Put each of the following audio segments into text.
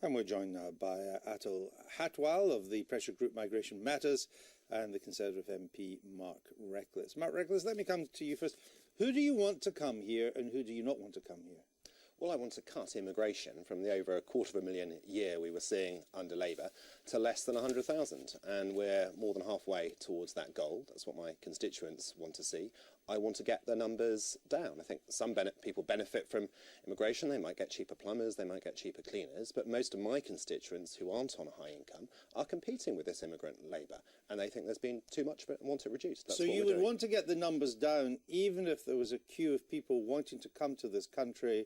And we're joined now by Atul Hatwal of the pressure group Migration Matters and the Conservative MP Mark Reckless. Mark Reckless, let me come to you first. Who do you want to come here and who do you not want to come here? Well, I want to cut immigration from the over 250,000 a year we were seeing under Labour to less than 100,000, and we're more than halfway towards that goal. That's what my constituents want to see. I want to get the numbers down. I think some people benefit from immigration. They might get cheaper plumbers, they might get cheaper cleaners, but most of my constituents who aren't on a high income are competing with this immigrant labour, and they think there's been too much of it and want it reduced. That's so you would want to get the numbers down even if there was a queue of people wanting to come to this country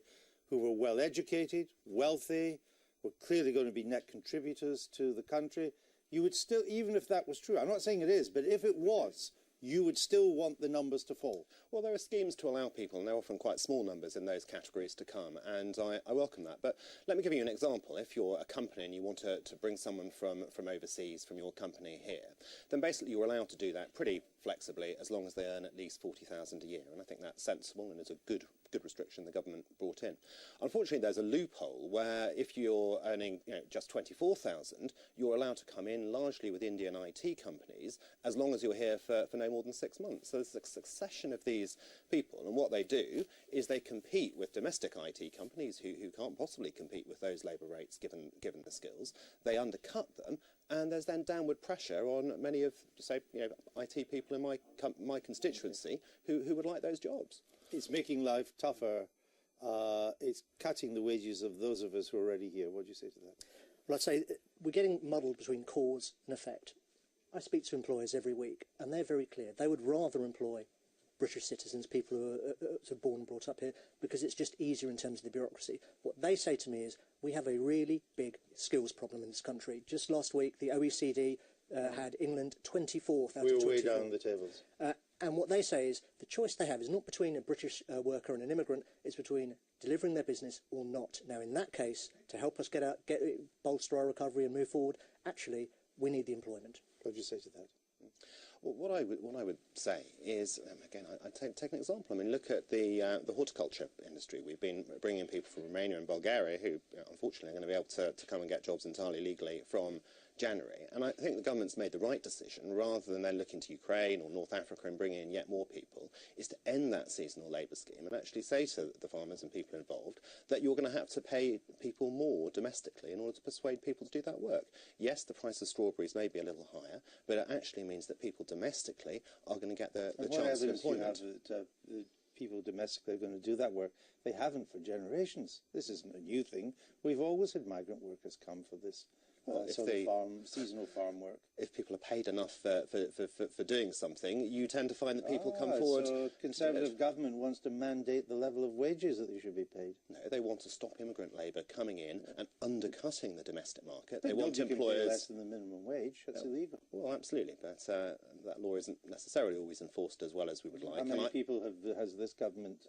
who were well educated, wealthy, were clearly going to be net contributors to the country. You would still, even if that was true, I'm not saying it is, but if it was, you would still want the numbers to fall. Well, there are schemes to allow people, and they're often quite small numbers in those categories to come, and I welcome that. But let me give you an example. If you're a company and you want to bring someone from overseas, from your company here, then basically you're allowed to do that pretty flexibly as long as they earn at least 40,000 a year, and I think that's sensible and is a good restriction the government brought in. Unfortunately, there's a loophole where if you're earning just 24,000, you're allowed to come in largely with Indian IT companies as long as you're here for no more than 6 months. So there's a succession of these people, and what they do is they compete with domestic IT companies who can't possibly compete with those labour rates given the skills. They undercut them, and there's then downward pressure on many of, say, IT people in my constituency who would like those jobs. It's making life tougher. It's cutting the wages of those of us who are already here. What do you say to that? Well, I'd say we're getting muddled between cause and effect. I speak to employers every week, and they're very clear. They would rather employ British citizens, people who are born and brought up here, because it's just easier in terms of the bureaucracy. What they say to me is, we have a really big skills problem in this country. Just last week, the OECD had England 24th out of 24. We were way down the tables. And what they say is the choice they have is not between a British worker and an immigrant, it's between delivering their business or not. Now, in that case, to help us bolster our recovery and move forward, actually, we need the employment. What do you say to that? Well, what I would say is, again, I take an example. I mean, look at the horticulture industry. We've been bringing people from Romania and Bulgaria who, unfortunately, are going to be able to come and get jobs entirely legally from January, and I think the government's made the right decision, rather than then looking to Ukraine or North Africa and bringing in yet more people, is to end that seasonal labour scheme and actually say to the farmers and people involved that you're going to have to pay people more domestically in order to persuade people to do that work. Yes, the price of strawberries may be a little higher, but it actually means that people domestically are going to get the chance of employment. The people domestically are going to do that work. They haven't for generations. This isn't a new thing. We've always had migrant workers come for this. Seasonal farm work. If people are paid enough for doing something, you tend to find that people come forward. So Conservative government wants to mandate the level of wages that they should be paid. No, they want to stop immigrant labour coming in and undercutting the domestic market. But they want employers pay less than the minimum wage. That's illegal. Well, absolutely, but that law isn't necessarily always enforced as well as we would like. How many people has this government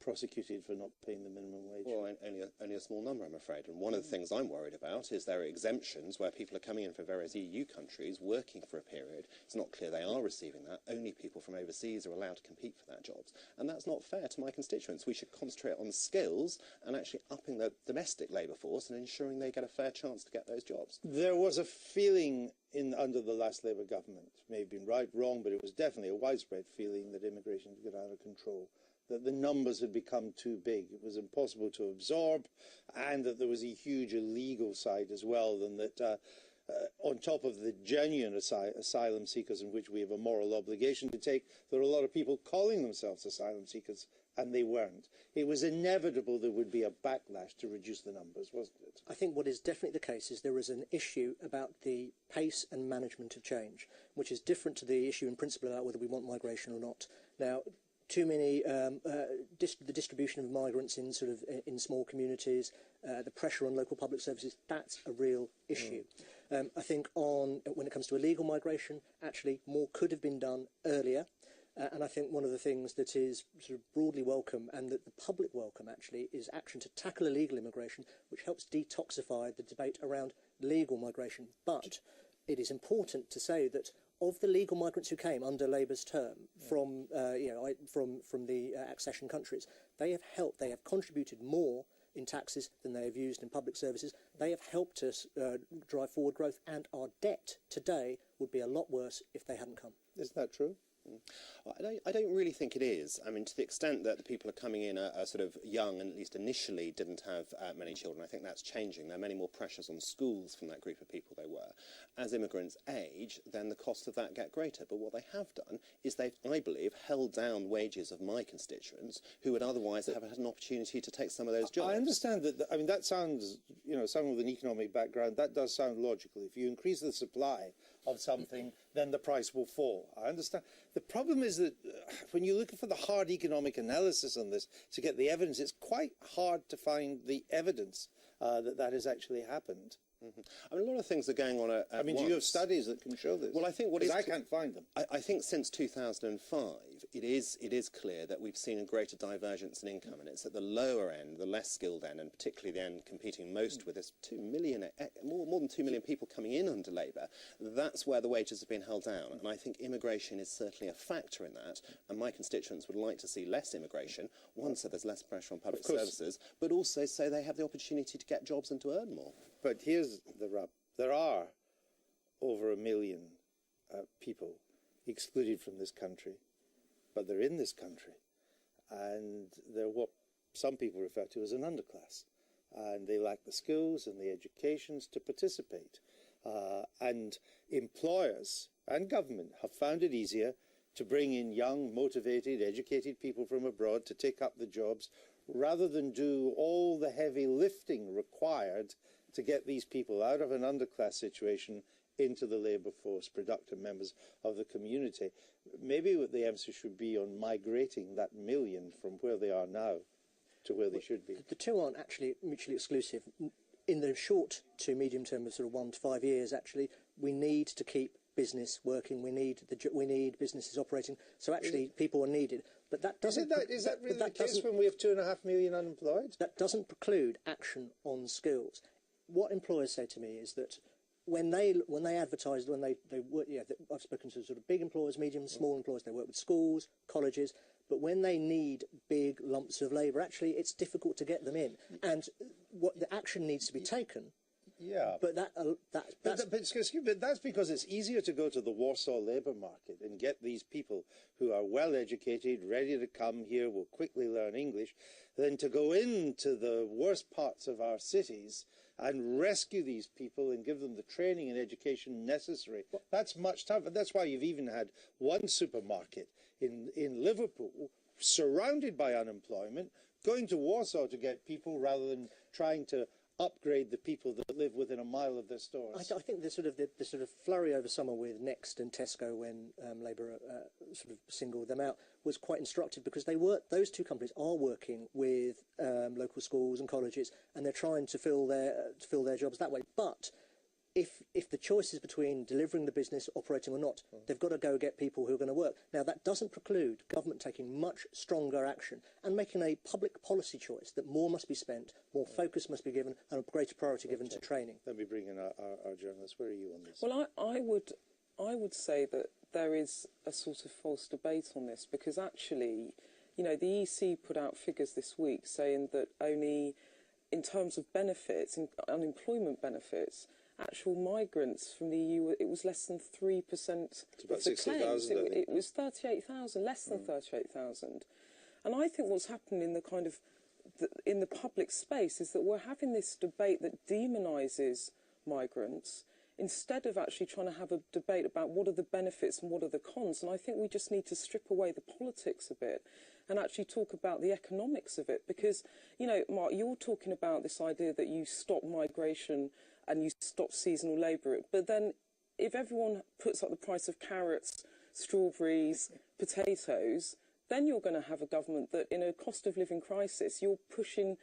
prosecuted for not paying the minimum wage? Well, only a small number, I'm afraid. And one of the things I'm worried about is there are exemptions where people are coming in from various EU countries, working for a period. It's not clear they are receiving that. Only people from overseas are allowed to compete for that jobs. And that's not fair to my constituents. We should concentrate on skills and actually upping the domestic labour force and ensuring they get a fair chance to get those jobs. There was a feeling under the last Labour government, may have been right, wrong, but it was definitely a widespread feeling that immigration had got out of control, that the numbers had become too big. It was impossible to absorb, and that there was a huge illegal side as well, and that on top of the genuine asylum seekers, in which we have a moral obligation to take, there are a lot of people calling themselves asylum seekers, and they weren't. It was inevitable there would be a backlash to reduce the numbers, wasn't it? I think what is definitely the case is there is an issue about the pace and management of change, which is different to the issue in principle about whether we want migration or not. Now, too many, the distribution of migrants in in small communities, the pressure on local public services, that's a real issue. I think when it comes to illegal migration, actually more could have been done earlier. And I think one of the things that is broadly welcome and that the public welcome actually is action to tackle illegal immigration, which helps detoxify the debate around legal migration. But it is important to say that of the legal migrants who came under Labour's term from the accession countries, they have contributed more in taxes than they have used in public services. They have helped us drive forward growth, and our debt today would be a lot worse if they hadn't come. Isn't that true? I don't really think it is. I mean, to the extent that the people are coming in are sort of young and at least initially didn't have many children, I think that's changing. There are many more pressures on schools from that group of people they were. As immigrants age, then the costs of that get greater. But what they have done is they've, I believe, held down wages of my constituents who would otherwise have had an opportunity to take some of those jobs. I understand that. I mean, that sounds, you know, someone with an economic background, that does sound logical. If you increase the supply of something, then the price will fall. I understand. The problem is that when you look for the hard economic analysis on this to get the evidence, it's quite hard to find the evidence that that has actually happened. Mm-hmm. I mean, a lot of things are going on at I mean, once. do you have studies that can show this? Well, I think what is I can't find them. I think since 2005, it is clear that we've seen a greater divergence in income, and it's at the lower end, the less skilled end, and particularly the end competing most with this 2 million, more than 2 million people coming in under Labour. That's where the wages have been held down, and I think immigration is certainly a factor in that. And my constituents would like to see less immigration, one, so there's less pressure on public services, but also so they have the opportunity to get jobs and to earn more. But here's the rub. There are over 1 million people excluded from this country, but they're in this country, and they're what some people refer to as an underclass, and they lack the skills and the educations to participate. And employers and government have found it easier to bring in young, motivated, educated people from abroad to take up the jobs, rather than do all the heavy lifting required to get these people out of an underclass situation into the labour force, productive members of the community. Maybe what the emphasis should be on migrating that 1 million from where they are now to where they should be. The two aren't actually mutually exclusive. In the short to medium term of sort of 1 to 5 years, actually, we need to keep business working. We need businesses operating. So actually, people are needed. But that doesn't. Is that really the case when we have 2.5 million unemployed? That doesn't preclude action on skills. What employers say to me is that when they advertise, when they work, I've spoken to sort of big employers, medium, small employers. They work with schools, colleges, but when they need big lumps of labour, actually, it's difficult to get them in. And what the action needs to be taken. Yeah, but that's because it's easier to go to the Warsaw labour market and get these people who are well educated, ready to come here, will quickly learn English, than to go into the worst parts of our cities and rescue these people and give them the training and education necessary. That's much tougher. That's why you've even had one supermarket in Liverpool surrounded by unemployment, going to Warsaw to get people rather than trying to upgrade the people that live within a mile of their stores. I think the sort of flurry over summer with Next and Tesco when Labour sort of singled them out was quite instructive, because those two companies are working with local schools and colleges, and they're trying to fill their jobs that way. But if the choice is between delivering the business, operating or not, they've got to go get people who are going to work. Now, that doesn't preclude government taking much stronger action and making a public policy choice that more must be spent, more focus must be given, and a greater priority given to training. Let me bring in our journalist. Where are you on this? Well, I would say that there is a sort of false debate on this, because actually, you know, the EC put out figures this week saying that only in terms of benefits, in unemployment benefits, actual migrants from the EU, it was less than 3% of the claims. It was 38,000, less than 38,000. And I think what's happened in the kind of in the public space is that we're having this debate that demonises migrants instead of actually trying to have a debate about what are the benefits and what are the cons. And I think we just need to strip away the politics a bit and actually talk about the economics of it. Because, you know, Mark, you're talking about this idea that you stop migration and you stop seasonal labour. But then if everyone puts up the price of carrots, strawberries, potatoes, then you're going to have a government that, in a cost of living crisis, you're pushing,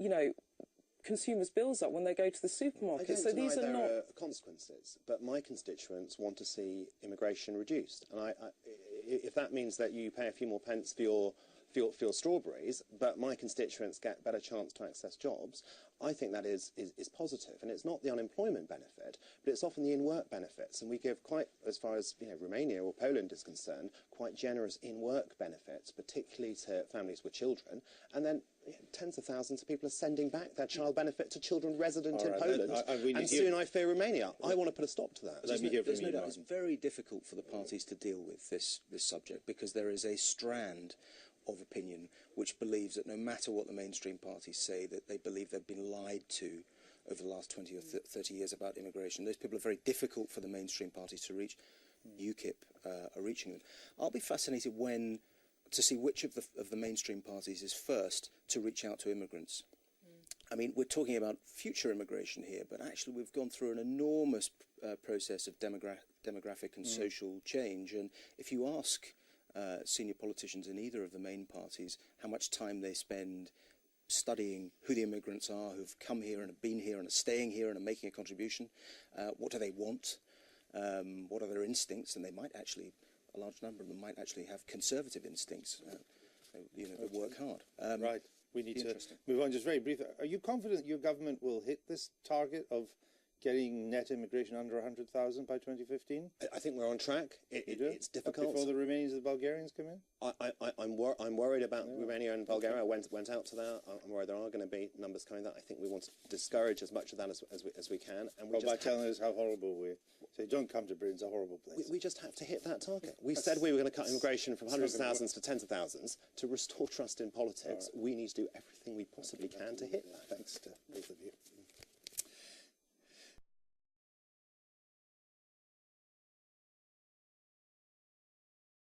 you know, consumers' bills up when they go to the supermarket. So these are not consequences, but my constituents want to see immigration reduced. And if that means that you pay a few more pence for your strawberries, but my constituents get better chance to access jobs, I think that is positive. And it's not the unemployment benefit, but it's often the in-work benefits. And we give quite, as far as Romania or Poland is concerned, quite generous in-work benefits, particularly to families with children. And then tens of thousands of people are sending back their child benefit to children resident in right, Poland, and soon I fear Romania. I want to put a stop to that. Let me hear from There's no you, doubt Martin. it's very difficult for the parties to deal with this subject because there is a strand of opinion which believes that no matter what the mainstream parties say, that they believe they've been lied to over the last 20 or 30 years about immigration. Those people are very difficult for the mainstream parties to reach. UKIP are reaching them. I'll be fascinated to see which of the mainstream parties is first to reach out to immigrants. I mean, we're talking about future immigration here, but actually we've gone through an enormous process of demographic and social change. And if you ask senior politicians in either of the main parties how much time they spend studying who the immigrants are, who've come here and have been here and are staying here and are making a contribution, what do they want, what are their instincts, and they might actually, a large number of them might actually have conservative instincts. They work hard. Right. We need to move on. Just very brief. Are you confident your government will hit this target of getting net immigration under 100,000 by 2015? I think we're on track. It's difficult. Before the Romanians and the Bulgarians come in? I'm worried about Romania and Bulgaria. I went out to that. I'm worried there are going to be numbers coming that. I think we want to discourage as much of that as we can. And we by telling us how horrible we're. So don't come to Britain, it's a horrible place. We just have to hit that target. We said we were going to cut immigration from hundreds of thousands to tens of thousands. To restore trust in politics, we need to do everything we possibly can to hit that. Thanks to both of you.